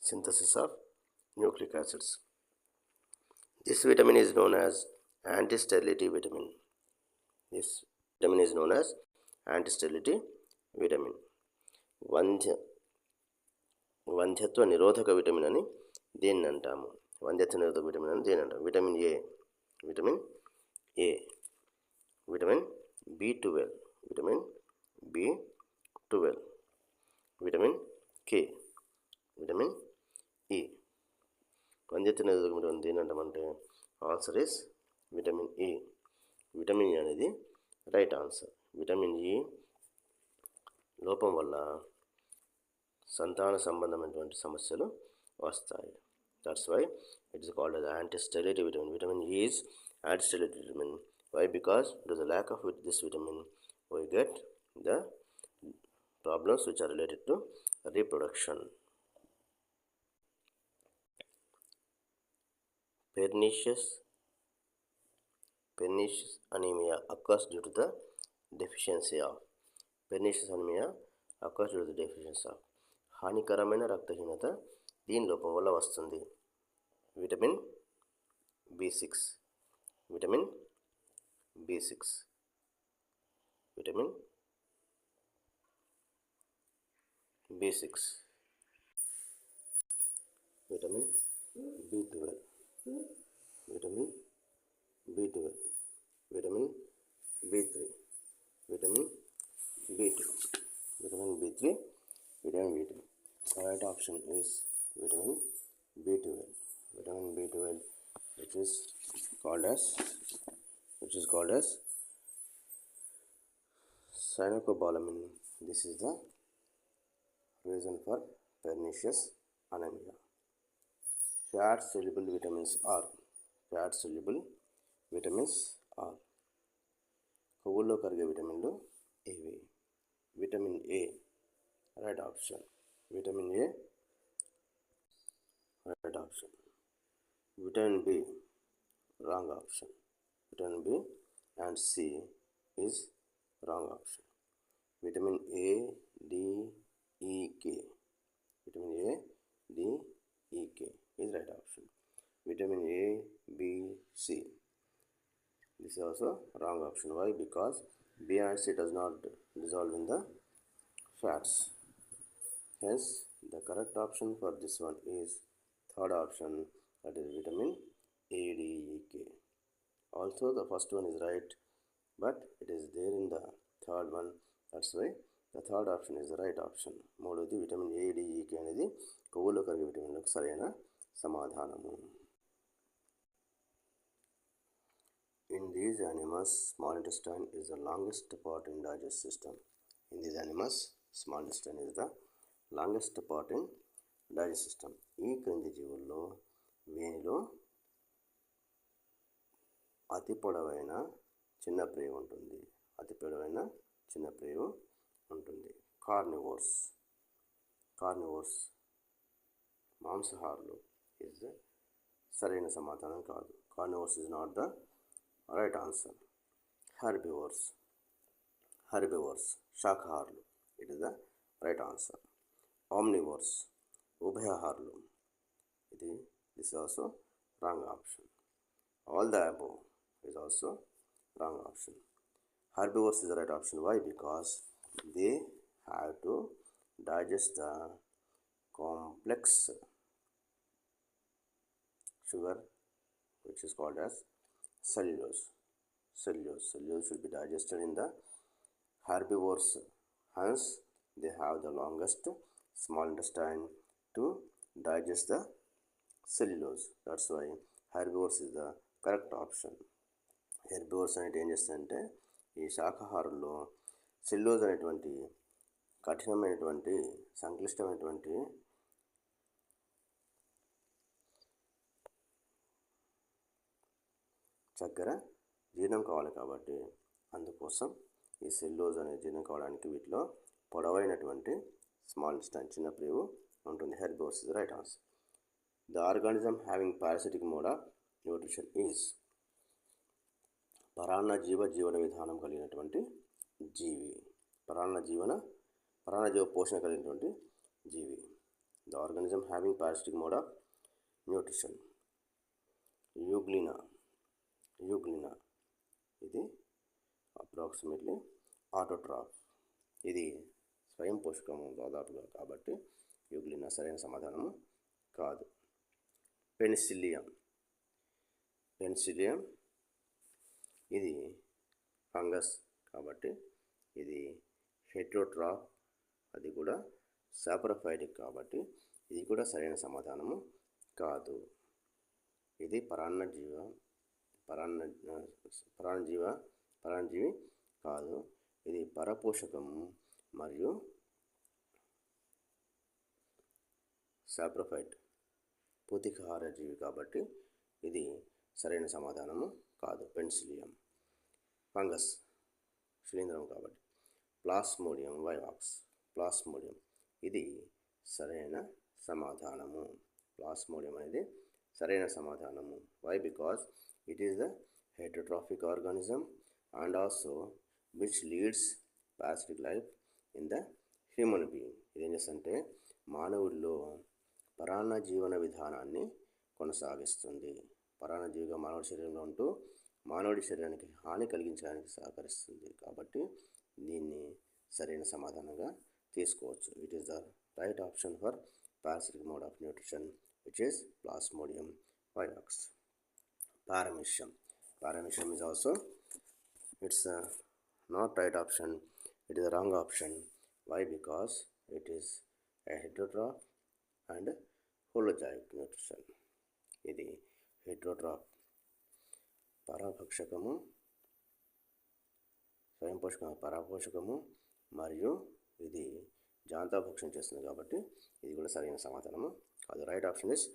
synthesis of nucleic acids. This vitamin is known as anti-sterility vitamin. This vitamin is known as anti-sterility vitamin. వంధ్యత్వ నిరోధక vitamin అని దేన్ని అంటాము? వంధ్యత్వ నిరోధక vitamin అని దేని అంటాము? Vitamin A, vitamin A, vitamin B12, vitamin B12, vitamin K, vitamin E. వంధ్యత్వ నిరోధక విటమిన్ దేని అంటామంటే answer is vitamin E. Vitamin E అనేది రైట్ ఆన్సర్. విటమిన్ ఈ లోపం వల్ల సంతాన సంబంధమైనటువంటి సమస్యలు వస్తాయి. That's why it is called as anti-sterility vitamin. Vitamin E is anti-sterility vitamin. Why? Because due to the lack of this vitamin, we get the problems which are related to reproduction. Pernicious anemia occurs due to the deficiency of హానికరమైన రక్తహీనత దీని లోపం వల్ల వస్తుంది. Vitamin B6, vitamin B6, vitamin B6, vitamin B12, vitamin B12, vitamin B3, vitamin B2, vitamin B3, vitamin B2. The right option is vitamin B12. Vitamin B12, which is called as cyanocobalamin. This is the reason for pernicious anemia. Fat soluble vitamins are కొవ్వుల్లో కరిగే విటమిన్లు ఇవి. Vitamin A right option. Vitamin A, right option. Vitamin B, wrong option. Vitamin B and C is wrong option. Vitamin A, D, E, K. Vitamin A, D, E, K is right option. Vitamin A, B, C. This is also wrong option. Why? Because B and C does not dissolve in the fats. Hence, the correct option for this one is third option, that is vitamin A, D, E, K. Also, the first one is right, but it is there in the third one. That's why the third option is the right option. మూడోది vitamin A, D, E, K అనేది కొవ్వులో కరిగే విటమిన్లకు సరైన సమాధానము. In these animals, small intestine is the longest part in digestive system. In these animals, small intestine is the longest part in digest system. ఈ క్రింది జీవుల్లో వీనిలో అతి పొడవైన చిన్న ప్రేగు ఉంటుంది. కార్నివోర్స్ మాంసాహారులు ఇస్ సరైన సమాధానం కాదు. Carnivores is not the right answer. Herbivores శాకాహారులు, it is the right answer. Omnivores, ఉభయహారులు, this is also wrong option. All the above is also wrong option. Herbivores is the right option. Why? Because they have to digest the complex sugar, which is called as cellulose. Cellulose should be digested in the herbivores. Hence, they have the longest small intestine to digest the cellulose. That's why herbivores is the correct option. Herbivores అనేది ఏం చేస్తాయంటే ఈ శాకాహారుల్లో cellulose అనేటువంటి కఠినమైనటువంటి సంక్లిష్టమైనటువంటి చక్కెర జీర్ణం కావాలి కాబట్టి అందుకోసం ఈ సెల్యులోజ్ అనేది జీర్ణం కావడానికి వీటిలో పొడవైనటువంటి స్మాల్ intestine చిన్న ప్రేగు ఉంటుంది. Herbivores is the right answer. The organism having parasitic mode of nutrition is పరాన్నజీవ జీవన విధానం కలిగినటువంటి జీవి. పరాన్నజీవ పోషణ కలిగినటువంటి జీవి. The organism having parasitic mode of nutrition. Euglena ఇది అప్రాక్సిమేట్లీ ఆటోట్రాఫ్, ఇది స్వయం పోషకము దాదాపుగా, కాబట్టి యూగ్లినా సరైన సమాధానము కాదు. పెనిసిలియం ఇది ఫంగస్ కాబట్టి ఇది హెట్రోట్రాఫ్, అది కూడా సాప్రోఫైటిక్ కాబట్టి ఇది కూడా సరైన సమాధానము కాదు. ఇది పరాన్నజీవి కాదు, ఇది పరపోషకము మరియు సాప్రోఫైట్ పూతికాహార జీవి కాబట్టి ఇది సరైన సమాధానము కాదు. పెన్సిలియం ఫంగస్ శిలీంధ్రం కాబట్టి. ప్లాస్మోడియం వైవాక్స్ ఇది సరైన సమాధానము. ప్లాస్మోడియం అనేది సరైన సమాధానము. Why? Because it is the heterotrophic organism and also which leads parasitic life in the human being. ఇదేం చేస్తుందంటే మానవుడిలో పరాన్న జీవన విధానాన్ని కొనసాగిస్తుంది. పరాన్నజీవిగా మానవుడి శరీరంలో ఉంటూ మానవుడి శరీరానికి హాని కలిగించడానికి సహకరిస్తుంది కాబట్టి దీన్ని సరైన సమాధానంగా తీసుకోవచ్చు. It is the right option for parasitic mode of nutrition which is plasmodium vivax. Paramecium is also, it's not right option, it is a wrong option. Why? Because it is a heterotroph and holozoic nutrition. ఇది హెట్రోట్రాఫ్, పరాపోషకము మరియు ఇది జాంతాభక్షం చేస్తుంది కాబట్టి ఇది కూడా సరైన సమాధానము కాదు. Right option is